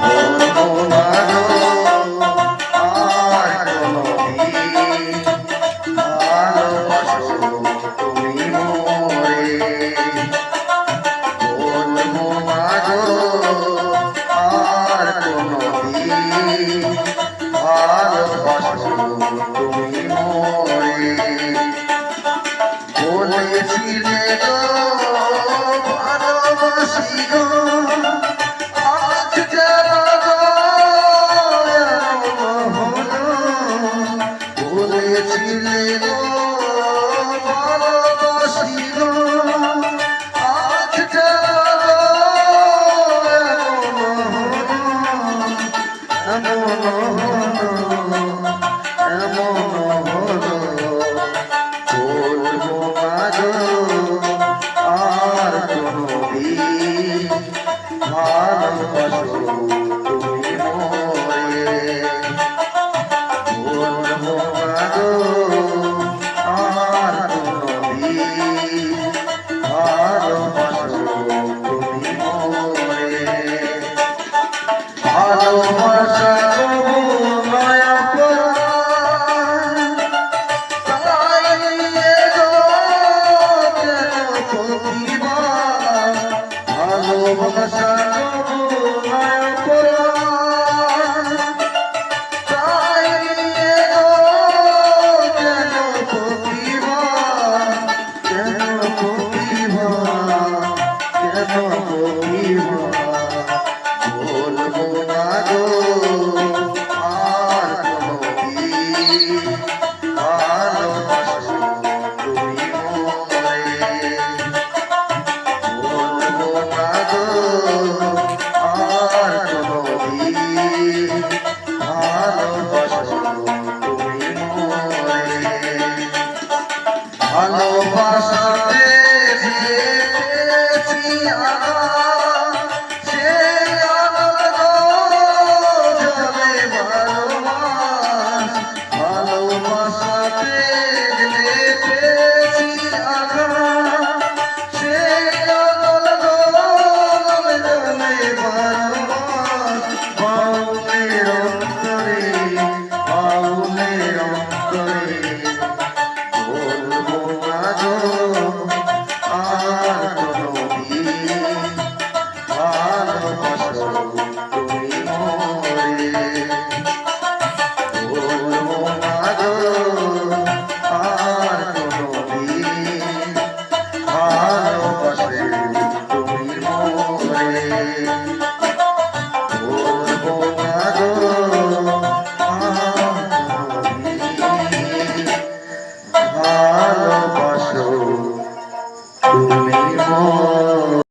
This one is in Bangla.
বলবো না গো আর কোনদিন ভালোবাসো তুমি মোরে। বলবো না গো আর কোনদিন ভালোবাসো তুমি মোরে। বলেছিলে গো ভালোবাসি গো, আজ যেন গো এমন হলো। বলেছিলে গো ভালোবাসি গো, আজ যেন গো এমন হলো, এমন হলো। বলবো না গো আর কোনদিন ভালোবাসো তুমি মোরে। বলবো না গো আর কোনদিন ভালোবাসো তুমি মোরে। ভালোবাসো